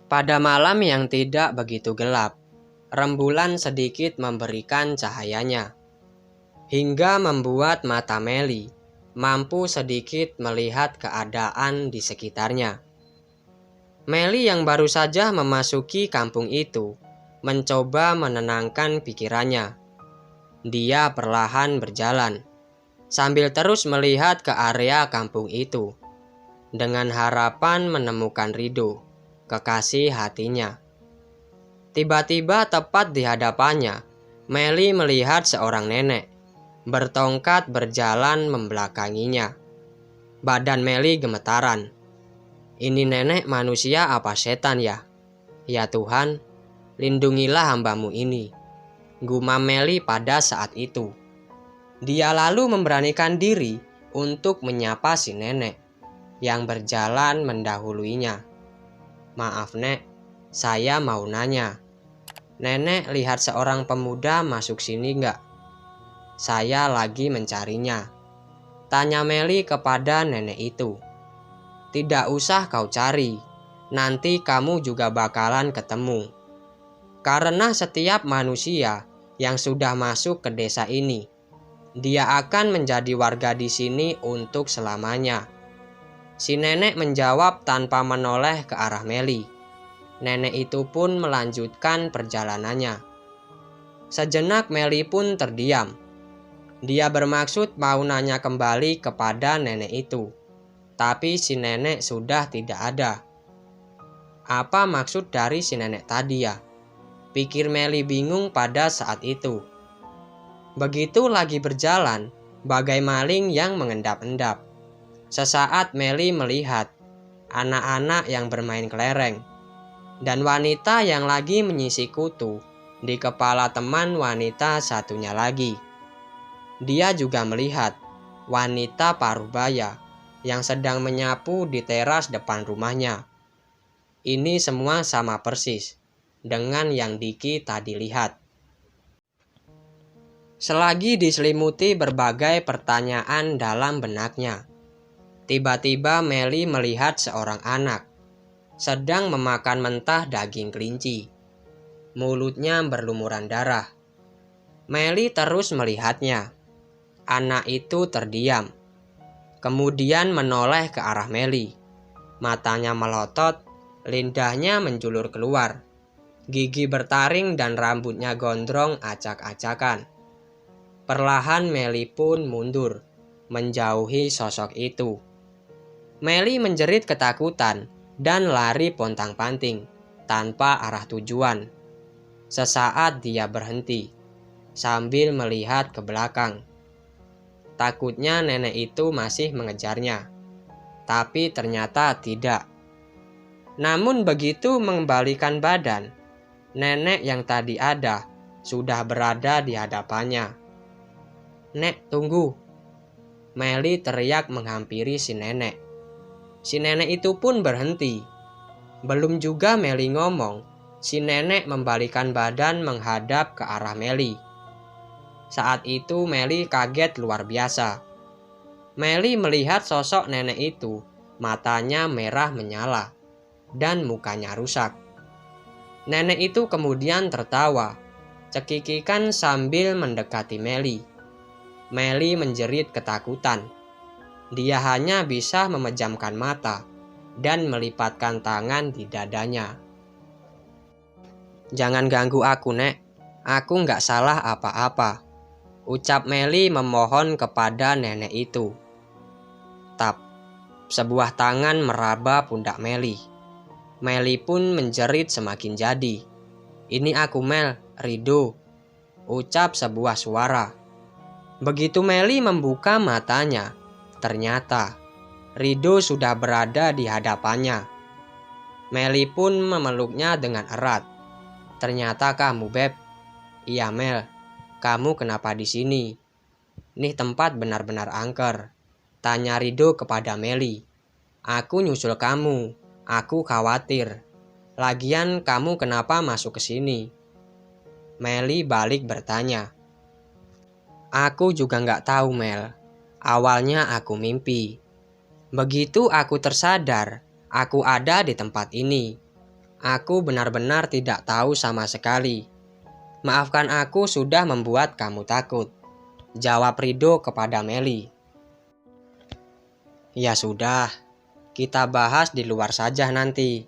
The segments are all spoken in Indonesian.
Pada malam yang tidak begitu gelap, rembulan sedikit memberikan cahayanya, hingga membuat mata Meli mampu sedikit melihat keadaan di sekitarnya. Meli yang baru saja memasuki kampung itu mencoba menenangkan pikirannya. Dia perlahan berjalan, sambil terus melihat ke area kampung itu, dengan harapan menemukan Rido, kekasih hatinya. Tiba-tiba tepat di hadapannya, Meli melihat seorang nenek bertongkat berjalan membelakanginya. Badan Meli gemetaran. Ini nenek manusia apa setan ya? Ya Tuhan, lindungilah hambamu ini, gumam Meli pada saat itu. Dia lalu memberanikan diri untuk menyapa si nenek yang berjalan mendahuluinya. Maaf nek, saya mau nanya. Nenek lihat seorang pemuda masuk sini nggak? Saya lagi mencarinya, tanya Meli kepada nenek itu. Tidak usah kau cari, nanti kamu juga bakalan ketemu. Karena setiap manusia yang sudah masuk ke desa ini, dia akan menjadi warga di sini untuk selamanya. Si nenek menjawab tanpa menoleh ke arah Meli. Nenek itu pun melanjutkan perjalanannya. Sejenak Meli pun terdiam. Dia bermaksud mau nanya kembali kepada nenek itu, tapi si nenek sudah tidak ada. Apa maksud dari si nenek tadi ya? Pikir Meli bingung pada saat itu. Begitu lagi berjalan, bagai maling yang mengendap-endap. Sesaat Meli melihat anak-anak yang bermain kelereng, dan wanita yang lagi menyisi kutu di kepala teman wanita satunya lagi. Dia juga melihat wanita parubaya yang sedang menyapu di teras depan rumahnya. Ini semua sama persis dengan yang Diki tadi lihat. Selagi diselimuti berbagai pertanyaan dalam benaknya, tiba-tiba Meli melihat seorang anak sedang memakan mentah daging kelinci. Mulutnya berlumuran darah. Meli terus melihatnya. Anak itu terdiam, kemudian menoleh ke arah Meli. Matanya melotot, lidahnya menjulur keluar. Gigi bertaring dan rambutnya gondrong acak-acakan. Perlahan Meli pun mundur, menjauhi sosok itu. Meli menjerit ketakutan dan lari pontang-panting, tanpa arah tujuan. Sesaat dia berhenti, sambil melihat ke belakang. Takutnya nenek itu masih mengejarnya, tapi ternyata tidak. Namun begitu mengembalikan badan, nenek yang tadi ada sudah berada di hadapannya. Nek, tunggu. Meli teriak menghampiri si nenek. Si nenek itu pun berhenti. Belum juga Meli ngomong, si nenek membalikan badan menghadap ke arah Meli. Saat itu Meli kaget luar biasa. Meli melihat sosok nenek itu, matanya merah menyala, dan mukanya rusak. Nenek itu kemudian tertawa, cekikikan sambil mendekati Meli. Meli menjerit ketakutan. Dia hanya bisa memejamkan mata dan melipatkan tangan di dadanya. Jangan ganggu aku, Nek. Aku nggak salah apa-apa, ucap Meli memohon kepada nenek itu. Tap, sebuah tangan meraba pundak Meli. Meli pun menjerit semakin jadi. Ini aku Mel, Rido, ucap sebuah suara. Begitu Meli membuka matanya, ternyata Rido sudah berada di hadapannya. Meli pun memeluknya dengan erat. Ternyata kamu, Beb. Iya Mel, kamu kenapa di sini? Nih tempat benar-benar angker, tanya Rido kepada Meli. Aku nyusul kamu, aku khawatir. Lagian kamu kenapa masuk ke sini? Meli balik bertanya. Aku juga nggak tahu Mel. Awalnya aku mimpi. Begitu aku tersadar, aku ada di tempat ini. Aku benar-benar tidak tahu sama sekali. Maafkan aku sudah membuat kamu takut, jawab Rido kepada Meli. Ya sudah, kita bahas di luar saja nanti.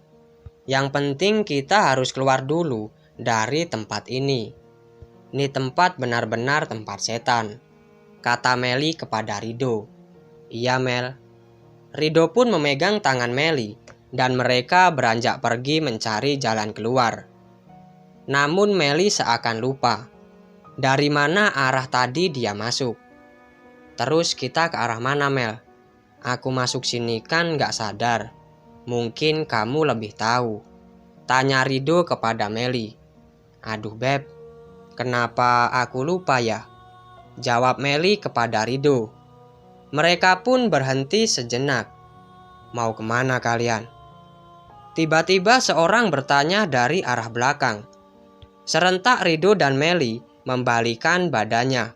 Yang penting kita harus keluar dulu dari tempat ini. Ini tempat benar-benar tempat setan, kata Meli kepada Rido. Iya Mel. Rido pun memegang tangan Meli dan mereka beranjak pergi mencari jalan keluar. Namun Meli seakan lupa dari mana arah tadi dia masuk. Terus kita ke arah mana Mel? Aku masuk sini kan gak sadar. Mungkin kamu lebih tahu, tanya Rido kepada Meli. Aduh Beb, kenapa aku lupa ya? Jawab Meli kepada Rido. Mereka pun berhenti sejenak. Mau kemana kalian? Tiba-tiba seorang bertanya dari arah belakang. Serentak Rido dan Meli membalikan badannya.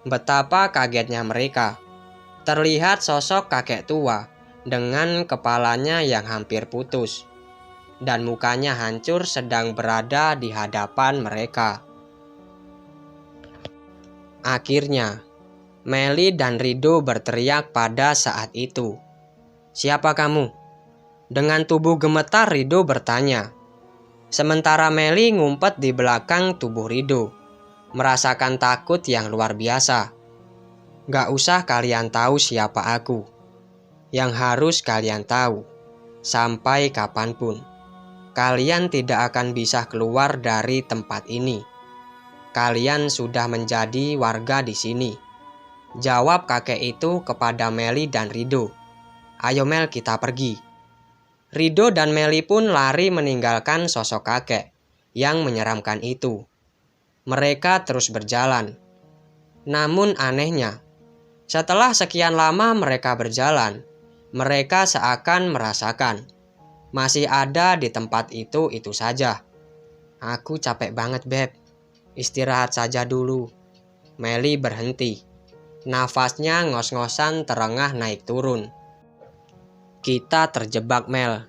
Betapa kagetnya mereka. Terlihat sosok kakek tua dengan kepalanya yang hampir putus dan mukanya hancur sedang berada di hadapan mereka. Akhirnya, Meli dan Rido berteriak pada saat itu. Siapa kamu? Dengan tubuh gemetar Rido bertanya. Sementara Meli ngumpet di belakang tubuh Rido, merasakan takut yang luar biasa. Gak usah kalian tahu siapa aku. Yang harus kalian tahu, sampai kapanpun, kalian tidak akan bisa keluar dari tempat ini. Kalian sudah menjadi warga di sini, jawab kakek itu kepada Meli dan Rido. Ayo Mel, kita pergi. Rido dan Meli pun lari meninggalkan sosok kakek yang menyeramkan itu. Mereka terus berjalan. Namun anehnya, setelah sekian lama mereka berjalan, mereka seakan merasakan masih ada di tempat itu saja. Aku capek banget Beb, istirahat saja dulu. Meli berhenti. Nafasnya ngos-ngosan terengah naik turun. Kita terjebak Mel,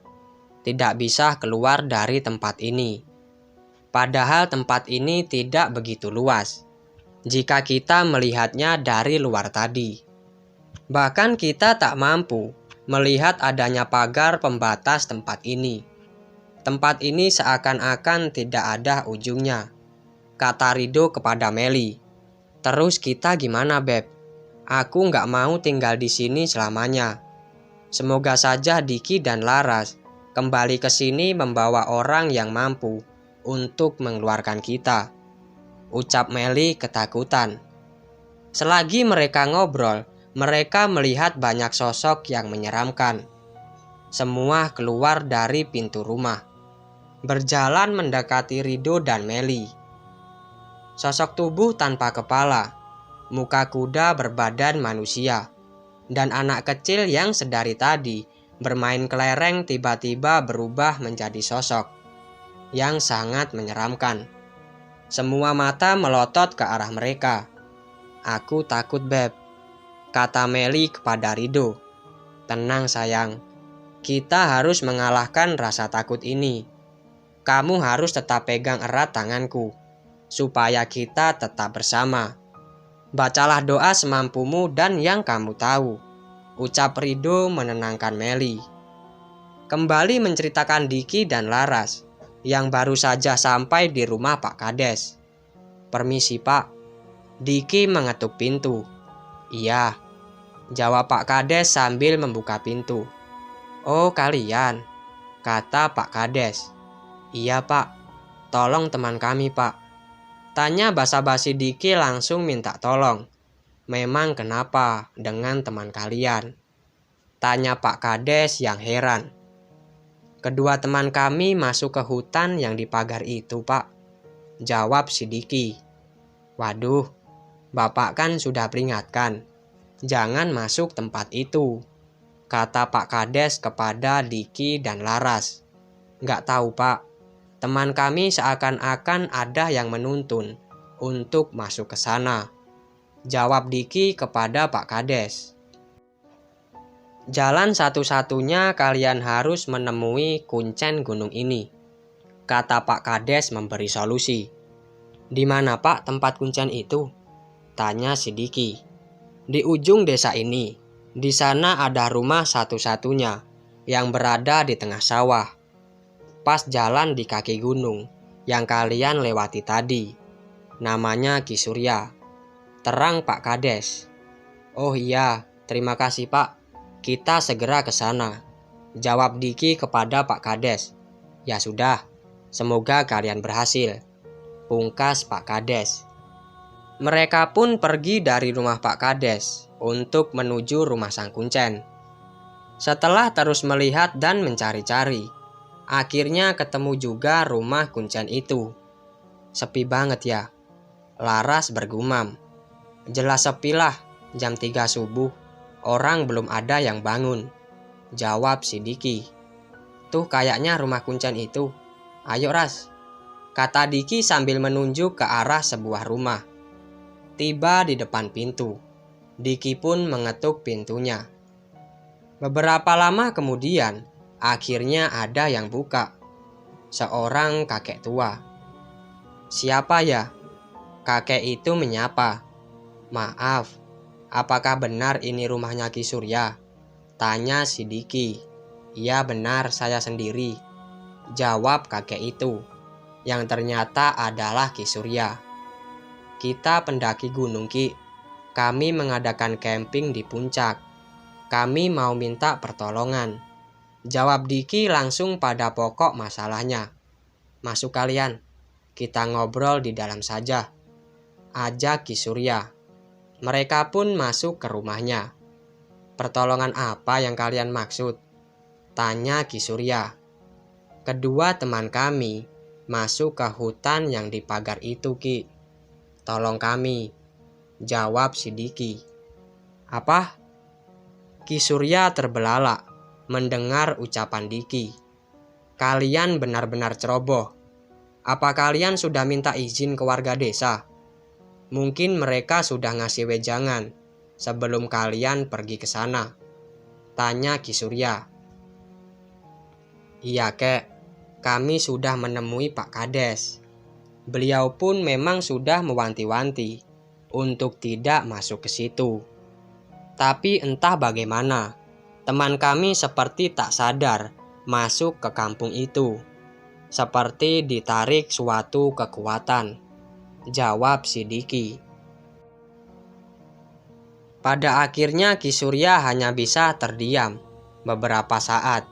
tidak bisa keluar dari tempat ini. Padahal tempat ini tidak begitu luas jika kita melihatnya dari luar tadi. Bahkan kita tak mampu melihat adanya pagar pembatas tempat ini. Tempat ini seakan-akan tidak ada ujungnya, kata Rido kepada Meli. Terus kita gimana Beb? Aku nggak mau tinggal di sini selamanya. Semoga saja Diki dan Laras kembali ke sini membawa orang yang mampu untuk mengeluarkan kita, ucap Meli ketakutan. Selagi mereka ngobrol, mereka melihat banyak sosok yang menyeramkan. Semua keluar dari pintu rumah, berjalan mendekati Rido dan Meli. Sosok tubuh tanpa kepala, muka kuda berbadan manusia, dan anak kecil yang sedari tadi bermain kelereng tiba-tiba berubah menjadi sosok yang sangat menyeramkan. Semua mata melotot ke arah mereka. Aku takut Beb, kata Meli kepada Rido. Tenang sayang, kita harus mengalahkan rasa takut ini. Kamu harus tetap pegang erat tanganku, supaya kita tetap bersama. Bacalah doa semampumu dan yang kamu tahu, ucap Rido menenangkan Meli. Kembali menceritakan Diki dan Laras yang baru saja sampai di rumah Pak Kades. Permisi Pak, Diki mengetuk pintu. Iya, jawab Pak Kades sambil membuka pintu. Oh kalian, kata Pak Kades. Iya Pak, tolong teman kami Pak. Tanya basa-basi Diki langsung minta tolong. Memang kenapa dengan teman kalian? Tanya Pak Kades yang heran. Kedua teman kami masuk ke hutan yang dipagar itu Pak, jawab si Diki. Waduh, Bapak kan sudah peringatkan, jangan masuk tempat itu, kata Pak Kades kepada Diki dan Laras. Nggak tahu Pak, teman kami seakan-akan ada yang menuntun untuk masuk ke sana, jawab Diki kepada Pak Kades. Jalan satu-satunya kalian harus menemui kuncen gunung ini, kata Pak Kades memberi solusi. Di mana Pak tempat kuncen itu? Tanya si Diki. Di ujung desa ini. Di sana ada rumah satu-satunya yang berada di tengah sawah. Pas jalan di kaki gunung yang kalian lewati tadi. Namanya Ki Surya. Terang Pak Kades. Oh iya, terima kasih Pak. Kita segera ke sana. Jawab Diki kepada Pak Kades. Ya sudah, semoga kalian berhasil. Pungkas Pak Kades. Mereka pun pergi dari rumah Pak Kades untuk menuju rumah sang kuncen. Setelah terus melihat dan mencari-cari, akhirnya ketemu juga rumah kuncen itu. Sepi banget ya, Laras bergumam. Jelas sepilah, jam 3 subuh, orang belum ada yang bangun. Jawab si Diki. Tuh kayaknya rumah kuncen itu. Ayo Ras, kata Diki sambil menunjuk ke arah sebuah rumah. Tiba di depan pintu. Diki pun mengetuk pintunya. Beberapa lama kemudian, akhirnya ada yang buka. Seorang kakek tua. Siapa ya? Kakek itu menyapa. Maaf, apakah benar ini rumahnya Ki Surya? Tanya si Diki. Iya benar, saya sendiri. Jawab kakek itu, yang ternyata adalah Ki Surya. Kita pendaki gunung Ki. Kami mengadakan camping di puncak. Kami mau minta pertolongan. Jawab Diki langsung pada pokok masalahnya. Masuk kalian. Kita ngobrol di dalam saja. Ajak Ki Surya. Mereka pun masuk ke rumahnya. Pertolongan apa yang kalian maksud? Tanya Ki Surya. Kedua teman kami masuk ke hutan yang dipagar itu Ki. Tolong kami. Jawab si Diki. Apa? Ki Surya terbelalak mendengar ucapan Diki. Kalian benar-benar ceroboh. Apa kalian sudah minta izin ke warga desa? Mungkin mereka sudah ngasih wejangan sebelum kalian pergi ke sana. Tanya Ki Surya. Iya kek, kami sudah menemui Pak Kades. Beliau pun memang sudah mewanti-wanti untuk tidak masuk ke situ. Tapi entah bagaimana, teman kami seperti tak sadar masuk ke kampung itu. Seperti ditarik suatu kekuatan. Jawab si Diki. Pada akhirnya Ki Surya hanya bisa terdiam beberapa saat.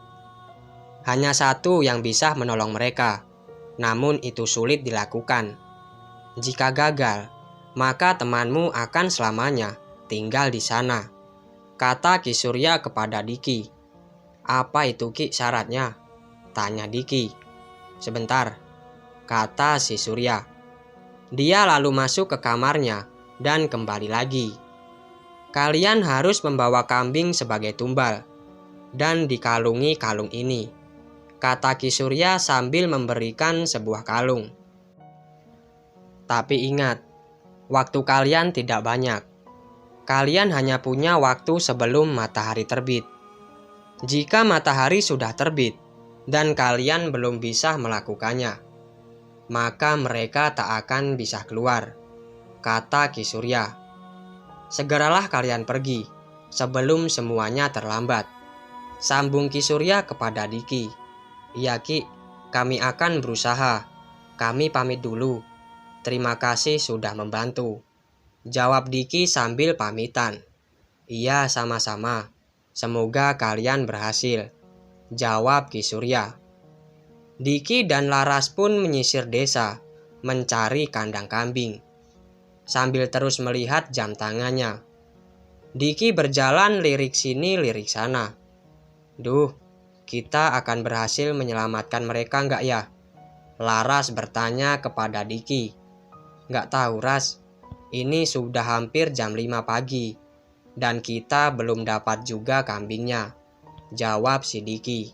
Hanya satu yang bisa menolong mereka. Namun itu sulit dilakukan. Jika gagal, maka temanmu akan selamanya tinggal di sana. Kata Ki Surya kepada Diki. Apa itu Ki syaratnya? Tanya Diki. Sebentar, kata si Surya. Dia lalu masuk ke kamarnya dan kembali lagi. Kalian harus membawa kambing sebagai tumbal dan dikalungi kalung ini, kata Ki Surya sambil memberikan sebuah kalung. Tapi ingat, waktu kalian tidak banyak. Kalian hanya punya waktu sebelum matahari terbit. Jika matahari sudah terbit dan kalian belum bisa melakukannya, maka mereka tak akan bisa keluar, kata Ki Surya. Segeralah kalian pergi sebelum semuanya terlambat. Sambung Ki Surya kepada Diki. Iya Ki, kami akan berusaha. Kami pamit dulu. Terima kasih sudah membantu. Jawab Diki sambil pamitan. Iya sama-sama. Semoga kalian berhasil. Jawab Ki Surya. Diki dan Laras pun menyisir desa, mencari kandang kambing. Sambil terus melihat jam tangannya. Diki berjalan lirik sini lirik sana. Duh, kita akan berhasil menyelamatkan mereka nggak ya? Laras bertanya kepada Diki. Nggak tahu Ras, ini sudah hampir jam 5 pagi. Dan kita belum dapat juga kambingnya. Jawab si Diki.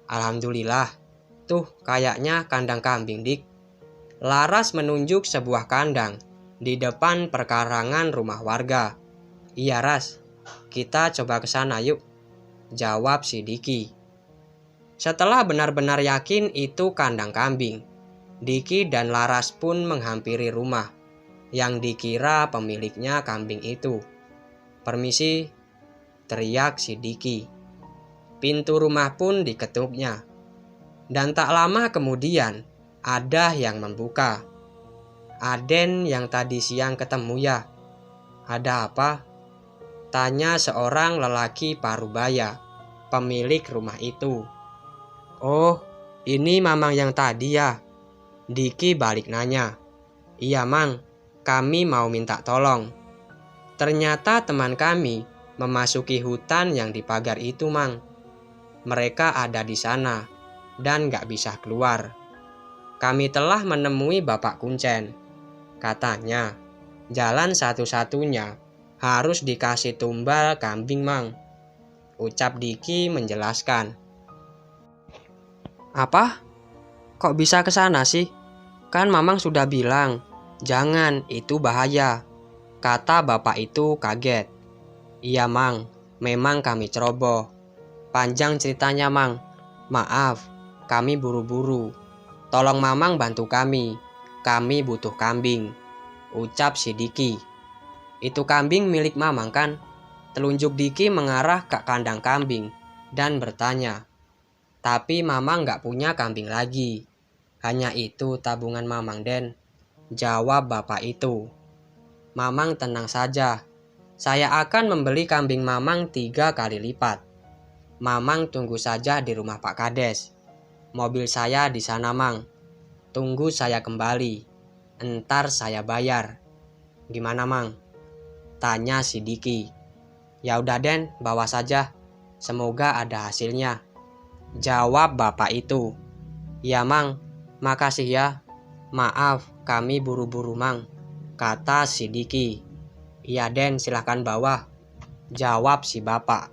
Alhamdulillah, tuh kayaknya kandang kambing Dik. Laras menunjuk sebuah kandang di depan perkarangan rumah warga. Iya Ras, kita coba ke sana yuk. jawab si Diki. Setelah benar-benar yakin itu kandang kambing, Diki dan Laras pun menghampiri rumah yang dikira pemiliknya kambing itu. "Permisi," teriak si Diki. Pintu rumah pun diketuknya. Dan tak lama kemudian ada yang membuka. "Aden yang tadi siang ketemu ya? Ada apa?" tanya seorang lelaki parubaya, pemilik rumah itu. "Oh, ini Mamang yang tadi ya?" Diki balik nanya. "Iya Mang, kami mau minta tolong. Ternyata teman kami memasuki hutan yang dipagar itu Mang. Mereka ada di sana dan gak bisa keluar. Kami telah menemui Bapak Kuncen. Katanya, jalan satu-satunya harus dikasih tumbal kambing Mang," ucap Diki menjelaskan. "Apa? Kok bisa ke sana sih? Kan Mamang sudah bilang, jangan, itu bahaya," kata bapak itu kaget. "Iya Mang, memang kami ceroboh. Panjang ceritanya Mang. Maaf, kami buru-buru. Tolong Mamang bantu kami butuh kambing," ucap si Diki. "Itu kambing milik Mamang kan?" Telunjuk Diki mengarah ke kandang kambing dan bertanya. "Tapi Mamang gak punya kambing lagi. Hanya itu tabungan Mamang Den," jawab bapak itu. "Mamang tenang saja. Saya akan membeli kambing Mamang 3 kali lipat. Mamang tunggu saja di rumah Pak Kades. Mobil saya di sana Mang. Tunggu saya kembali. Entar saya bayar. Gimana Mang?" tanya si Diki. "Ya udah Den, bawa saja. Semoga ada hasilnya," jawab bapak itu. "Ya Mang, makasih ya. Maaf, kami buru-buru Mang," kata si Diki. "Iya Den, silahkan bawa," jawab si bapak.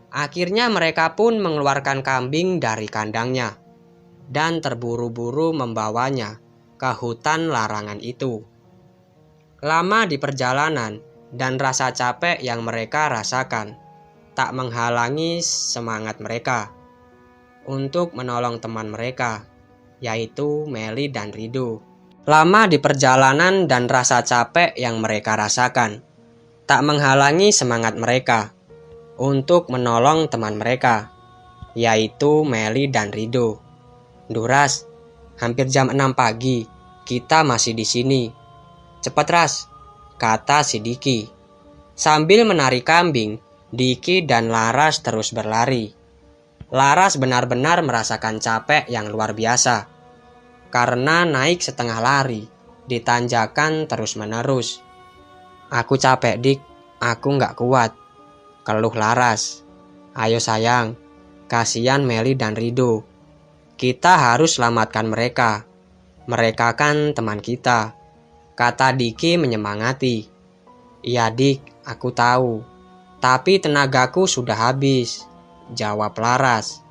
Akhirnya mereka pun mengeluarkan kambing dari kandangnya dan terburu-buru membawanya ke hutan larangan itu. Lama di perjalanan dan rasa capek yang mereka rasakan tak menghalangi semangat mereka untuk menolong teman mereka, yaitu Meli dan Rido. Lama di perjalanan dan rasa capek yang mereka rasakan tak menghalangi semangat mereka untuk menolong teman mereka, yaitu Meli dan Rido. "Duh Ras, hampir jam 6 pagi, kita masih di sini. Cepet Ras," kata si Diki. Sambil menarik kambing, Diki dan Laras terus berlari. Laras benar-benar merasakan capek yang luar biasa karena naik setengah lari di tanjakan terus-menerus. "Aku capek Dik, aku gak kuat," keluh Laras. "Ayo sayang, kasihan Meli dan Rido. Kita harus selamatkan mereka. Mereka kan teman kita," kata Diki menyemangati. "Iya Dik, aku tahu. Tapi tenagaku sudah habis," jawab Laras.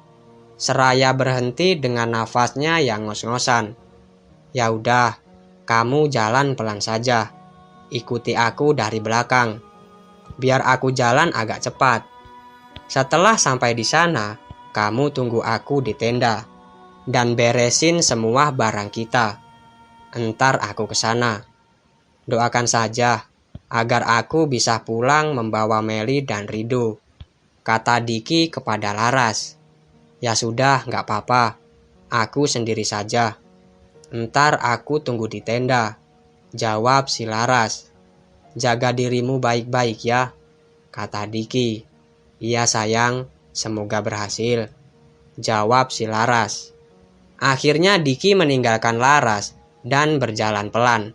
Seraya berhenti dengan nafasnya yang ngos-ngosan. "Ya udah, kamu jalan pelan saja. Ikuti aku dari belakang. Biar aku jalan agak cepat. Setelah sampai di sana, kamu tunggu aku di tenda dan beresin semua barang kita. Entar aku ke sana. Doakan saja agar aku bisa pulang membawa Meli dan Rido," kata Diki kepada Laras. "Ya sudah, gak apa-apa. Aku sendiri saja. Entar aku tunggu di tenda," jawab si Laras. "Jaga dirimu baik-baik ya," kata Diki. "Iya sayang, semoga berhasil," jawab si Laras. Akhirnya Diki meninggalkan Laras dan berjalan pelan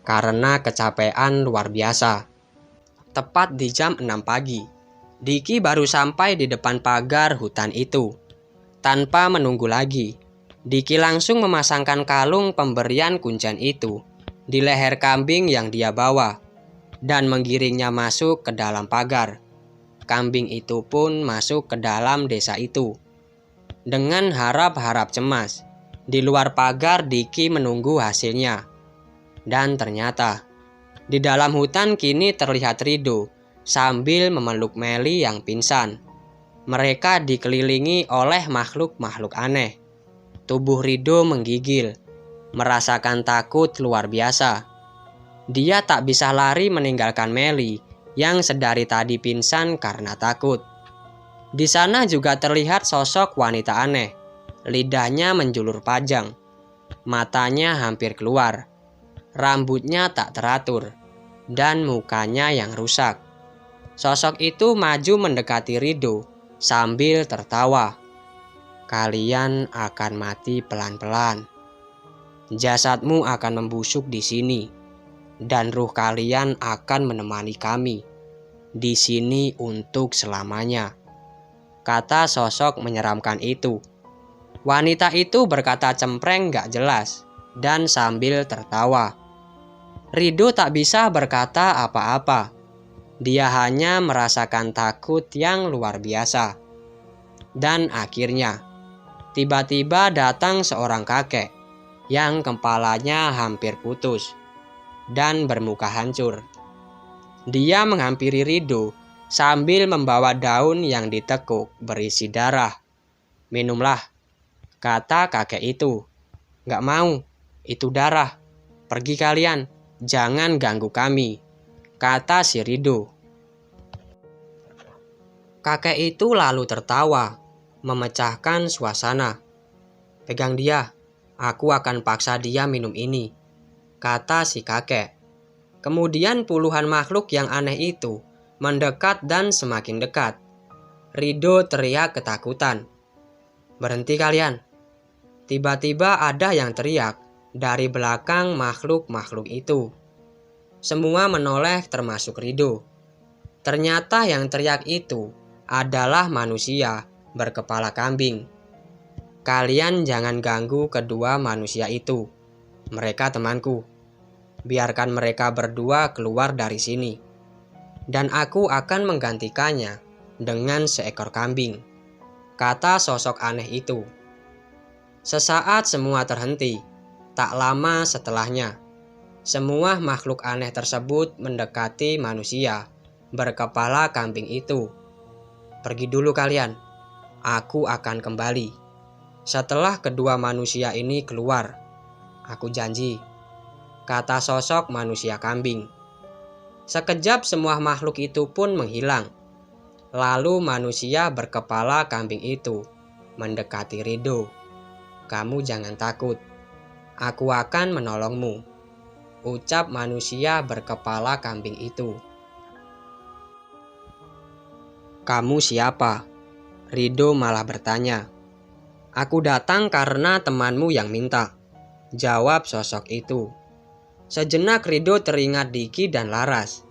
karena kecapean luar biasa. Tepat di jam 6 pagi, Diki baru sampai di depan pagar hutan itu. Tanpa menunggu lagi, Diki langsung memasangkan kalung pemberian kuncen itu di leher kambing yang dia bawa dan menggiringnya masuk ke dalam pagar. Kambing itu pun masuk ke dalam desa itu. Dengan harap-harap cemas, di luar pagar Diki menunggu hasilnya. Dan ternyata, di dalam hutan kini terlihat Rido sambil memeluk Meli yang pingsan. Mereka dikelilingi oleh makhluk-makhluk aneh. Tubuh Rido menggigil, merasakan takut luar biasa. Dia tak bisa lari meninggalkan Meli yang sedari tadi pingsan karena takut. Di sana juga terlihat sosok wanita aneh. Lidahnya menjulur panjang, matanya hampir keluar, rambutnya tak teratur, dan mukanya yang rusak. Sosok itu maju mendekati Rido sambil tertawa. Kalian akan mati pelan-pelan. Jasadmu akan membusuk di sini, dan ruh kalian akan menemani kami di sini untuk selamanya, kata sosok menyeramkan itu. Wanita itu berkata cempreng gak jelas dan sambil tertawa. Rido tak bisa berkata apa-apa. Dia hanya merasakan takut yang luar biasa. Dan akhirnya, tiba-tiba datang seorang kakek yang kepalanya hampir putus dan bermuka hancur. Dia menghampiri Rido sambil membawa daun yang ditekuk berisi darah. Minumlah, kata kakek itu. Gak mau, itu darah. Pergi kalian, jangan ganggu kami, kata si Rido. Kakek itu lalu tertawa, memecahkan suasana. Pegang dia, aku akan paksa dia minum ini, kata si kakek. Kemudian puluhan makhluk yang aneh itu mendekat dan semakin dekat. Rido teriak ketakutan. Berhenti kalian. Tiba-tiba ada yang teriak dari belakang makhluk-makhluk itu. Semua menoleh termasuk Rido. Ternyata yang teriak itu adalah manusia berkepala kambing. Kalian jangan ganggu kedua manusia itu. Mereka temanku. Biarkan mereka berdua keluar dari sini. Dan aku akan menggantikannya dengan seekor kambing, kata sosok aneh itu. Sesaat semua terhenti. Tak lama setelahnya, semua makhluk aneh tersebut mendekati manusia berkepala kambing itu. Pergi dulu kalian, aku akan kembali setelah kedua manusia ini keluar. Aku janji, kata sosok manusia kambing. Sekejap semua makhluk itu pun menghilang. Lalu manusia berkepala kambing itu mendekati Rido. Kamu jangan takut, aku akan menolongmu, ucap manusia berkepala kambing itu. Kamu siapa? Rido malah bertanya. Aku datang karena temanmu yang minta, jawab sosok itu. Sejenak Rido teringat Diki dan Laras.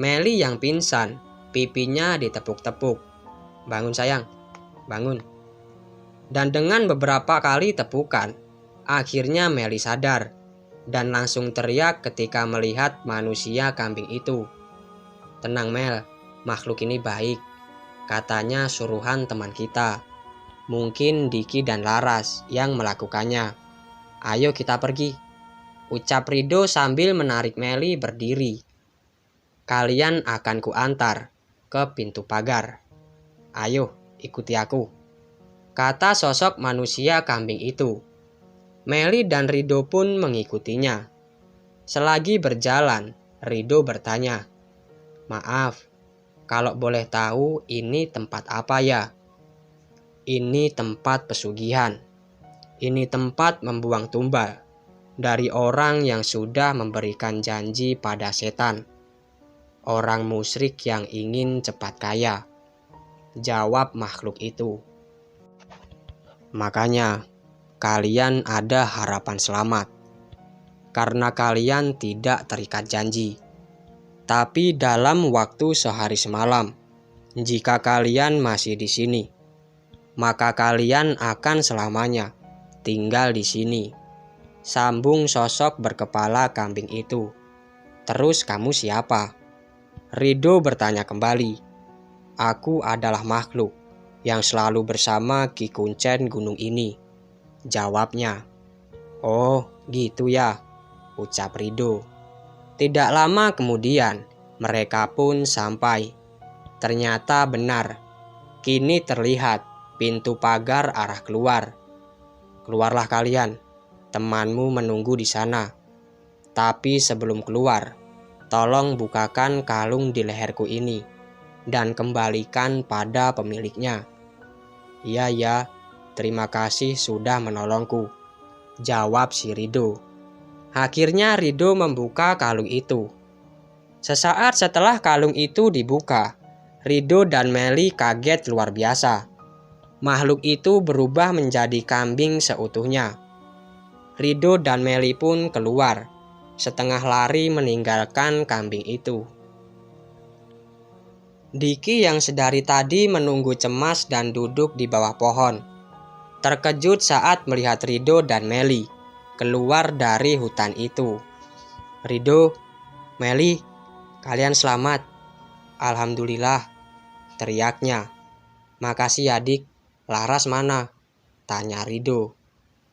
Meli yang pingsan, pipinya ditepuk-tepuk. Bangun sayang, bangun. Dan dengan beberapa kali tepukan, akhirnya Meli sadar dan langsung teriak ketika melihat manusia kambing itu. Tenang Mel, makhluk ini baik, katanya suruhan teman kita. Mungkin Diki dan Laras yang melakukannya. Ayo kita pergi, ucap Rido sambil menarik Meli berdiri. Kalian akan kuantar ke pintu pagar. Ayo ikuti aku, kata sosok manusia kambing itu. Meli dan Rido pun mengikutinya. Selagi berjalan, Rido bertanya, maaf, kalau boleh tahu ini tempat apa ya? Ini tempat pesugihan. Ini tempat membuang tumbal dari orang yang sudah memberikan janji pada setan. Orang musyrik yang ingin cepat kaya, jawab makhluk itu. Makanya kalian ada harapan selamat, karena kalian tidak terikat janji. Tapi dalam waktu sehari semalam, jika kalian masih di sini, maka kalian akan selamanya tinggal di sini, sambung sosok berkepala kambing itu. Terus kamu siapa? Rido bertanya kembali. Aku adalah makhluk yang selalu bersama Ki Kuncen gunung ini, jawabnya. Oh gitu ya, ucap Rido. Tidak lama kemudian mereka pun sampai. Ternyata benar, Kini terlihat pintu pagar arah keluar. Keluarlah kalian, temanmu menunggu di sana. Tapi sebelum keluar, tolong bukakan kalung di leherku ini dan kembalikan pada pemiliknya. Iya ya, terima kasih sudah menolongku, jawab si Rido. Akhirnya Rido membuka kalung itu. Sesaat setelah kalung itu dibuka, Rido dan Meli kaget luar biasa. Makhluk itu berubah menjadi kambing seutuhnya. Rido dan Meli pun keluar, setengah lari meninggalkan kambing itu. Diki yang sedari tadi menunggu cemas dan duduk di bawah pohon, terkejut saat melihat Rido dan Meli keluar dari hutan itu. Rido, Meli, kalian selamat. Alhamdulillah, teriaknya. Makasih adik, Laras mana? Tanya Rido.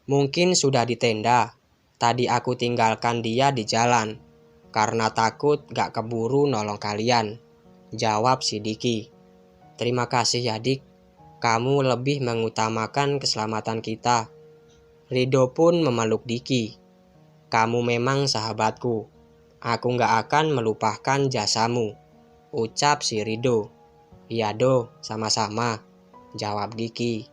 Mungkin sudah di tenda. Tadi aku tinggalkan dia di jalan karena takut gak keburu nolong kalian, jawab si Diki. Terima kasih adik, kamu lebih mengutamakan keselamatan kita. Rido pun memeluk Diki. Kamu memang sahabatku. Aku gak akan melupakan jasamu, ucap si Rido. Iya do, sama-sama, jawab Diki.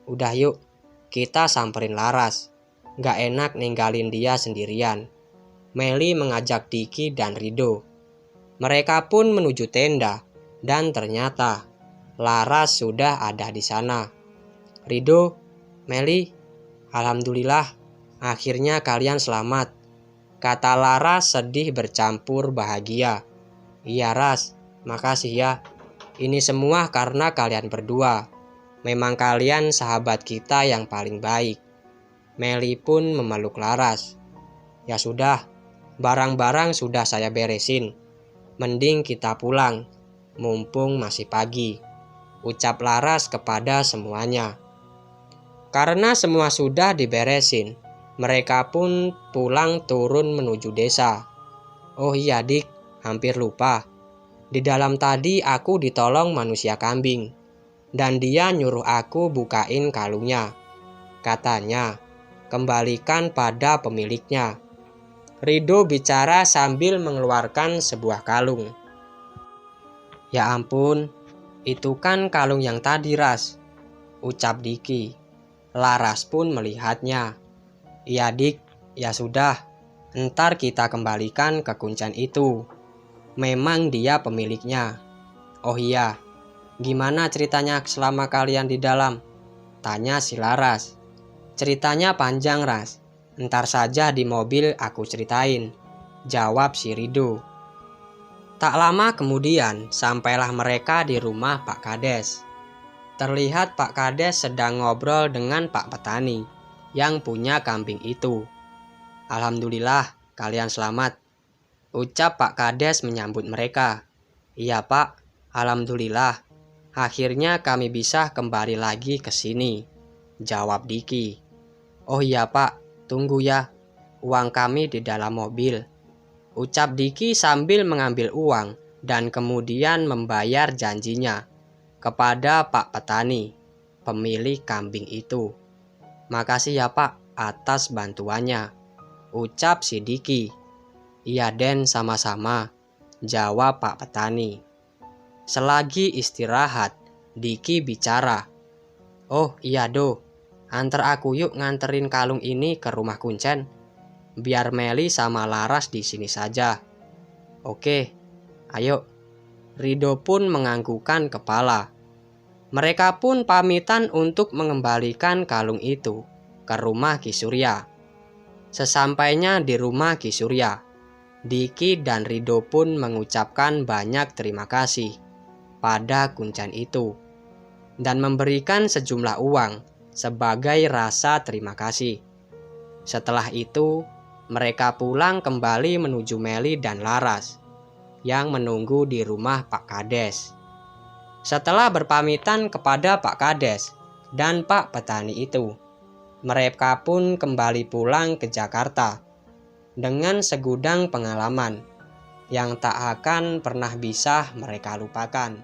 Udah yuk, kita samperin Laras. Gak enak ninggalin dia sendirian. Meli mengajak Diki dan Rido. Mereka pun menuju tenda dan ternyata Laras sudah ada di sana. Rido, Meli, alhamdulillah, akhirnya kalian selamat, kata Laras sedih bercampur bahagia. Iya Ras, makasih ya. Ini semua karena kalian berdua. Memang kalian sahabat kita yang paling baik. Meli pun memeluk Laras. Ya sudah, barang-barang sudah saya beresin. Mending kita pulang, mumpung masih pagi, ucap Laras kepada semuanya. Karena semua sudah diberesin, mereka pun pulang turun menuju desa. Oh iya dik, hampir lupa. Di dalam tadi aku ditolong manusia kambing, dan dia nyuruh aku bukain kalungnya. Katanya, kembalikan pada pemiliknya. Rido bicara sambil mengeluarkan sebuah kalung. Ya ampun, itu kan kalung yang tadi Ras, ucap Diki. Laras pun melihatnya. Iya dik, ya sudah, ntar kita kembalikan ke kuncen itu. Memang dia pemiliknya. Oh iya, gimana ceritanya selama kalian di dalam? Tanya si Laras. Ceritanya panjang Ras, ntar saja di mobil aku ceritain, jawab si Rido. Tak lama kemudian sampailah mereka di rumah Pak Kades. Terlihat Pak Kades sedang ngobrol dengan Pak Petani yang punya kambing itu. Alhamdulillah kalian selamat, ucap Pak Kades menyambut mereka. Iya Pak, alhamdulillah. Akhirnya kami bisa kembali lagi ke sini, jawab Diki. Oh iya Pak, tunggu ya. Uang kami di dalam mobil, ucap Diki sambil mengambil uang dan kemudian membayar janjinya kepada Pak Petani, pemilik kambing itu. Makasih ya Pak atas bantuannya, ucap si Diki. Iya Den, sama-sama, jawab Pak Petani. Selagi istirahat, Diki bicara. Oh iya Do, antar aku yuk nganterin kalung ini ke rumah kuncen. Biar Meli sama Laras di sini saja. Oke, ayo. Rido pun menganggukkan kepala. Mereka pun pamitan untuk mengembalikan kalung itu ke rumah Ki Surya. Sesampainya di rumah Ki Surya, Diki dan Rido pun mengucapkan banyak terima kasih pada kuncen itu dan memberikan sejumlah uang sebagai rasa terima kasih. Setelah itu, mereka pulang kembali menuju Meli dan Laras yang menunggu di rumah Pak Kades. Setelah berpamitan kepada Pak Kades dan Pak Petani itu, mereka pun kembali pulang ke Jakarta dengan segudang pengalaman yang tak akan pernah bisa mereka lupakan.